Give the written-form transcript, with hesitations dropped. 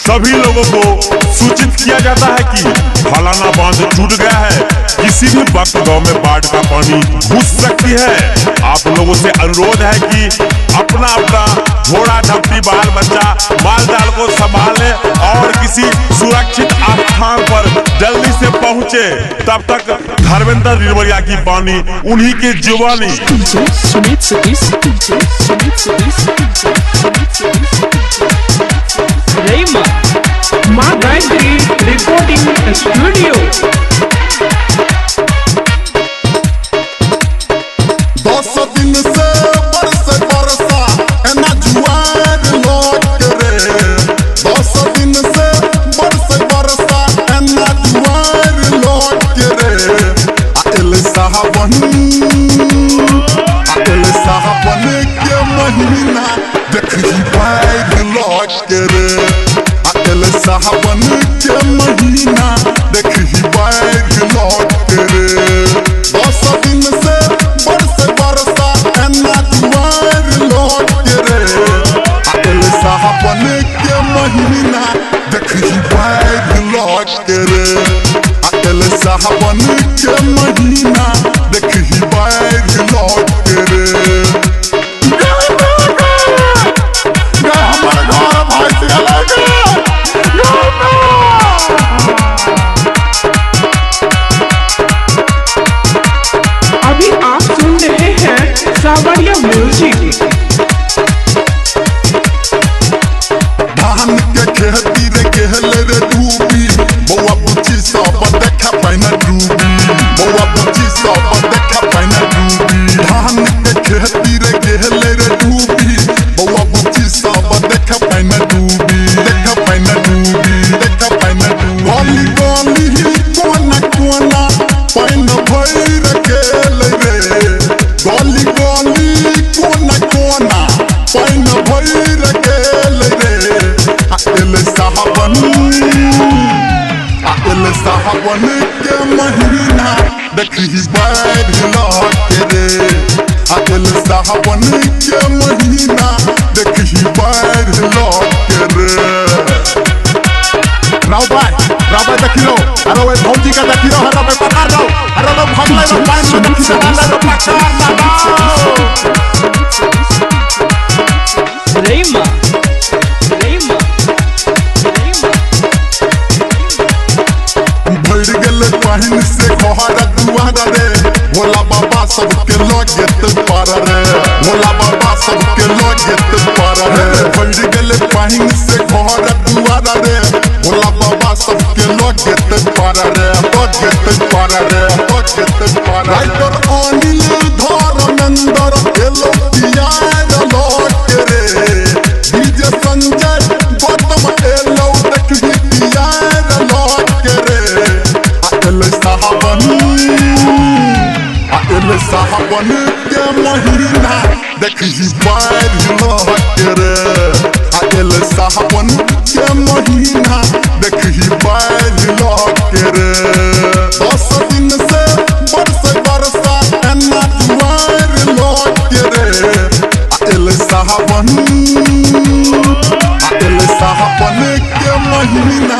सभी लोगों को सूचित किया जाता है कि फलाना बांध टूट गया है, किसी भी वक्त गांव में बाढ़ का पानी घुस सकती है। आप लोगों से अनुरोध है कि अपना अपना घोड़ा ढपटी बाल बच्चा माल जाल को संभाले और किसी सुरक्षित स्थान पर जल्दी से पहुंचे। तब तक धर्मेंद्र रिरवरिया की बानी, उन्हीं की जुबानी। माँ गायत्री रिपोर्टिंग स्टूडियो। 10 दिन से बरसे बरसा एना जुआर लौट रे। 10 दिन से बरसे बरसा एना जुआर लौट रे। आइल साहबन के महीना देखी बाढ़ लौट रे। आइल साहबन के महीना देखी बाढ़ लौट रे। 10 दिन से बरसे बरसा एना जुआर लौट रे। आइल साहबन के महीना देखी बाढ़ लौट रे। आइल साहबन के महीना देखी बाढ़ लौट रे। अभी आप सुन रहे हैं सावरिया म्यूजिक। धान के खेती रे केहल रे डूबी, बौआ बुच्ची सब देखा पैना डूबी। बौआ बुच्ची सब देखा पैना डूबी। धान के खेती रे केहल रे डूबी, बौआ बुच्ची सब देखा पैना डूबी। देखा पैना डूबी, देखा पैना डूबी। गली गली कोना कोना पैन भइर गेल रे। गली गली कोना कोना पैन भइर गेल रे। आइल साहबन के महीना देखी बाढ़ लौट रे। आइल साहबन के महीना देखी बाढ़ लौट रे। राव देखी लो, अरे वो भौजी का देखी लो, हर में पकड़ लो, अरे लोग भाग ले लो, पानी में देखी लो, डाल लो, पकड़ रईमा भर गल पानी से घर दुआर रे। भोला बाबा सबके लगेत पार रे। भोला बाबा सबके लगेत पार रे। भर गल पानी से घर दुआर रे। भोला बाबा सबके लगेत पार रे। लगेत पार रे, लगेत पार। राइटर अनिल धर्मेंद्र एलो पियार लौट रे। डीजे संजय गौतम एलो देखी पियार लौट रे। आइल साहबन के महीना देखी बाढ़ लौट रे। आइल साहबन के महीना देखी बाढ़ लौट रे। 10 दिन से बरसे बरसा एना जुआर लौट रे। आइल साहबन के महीना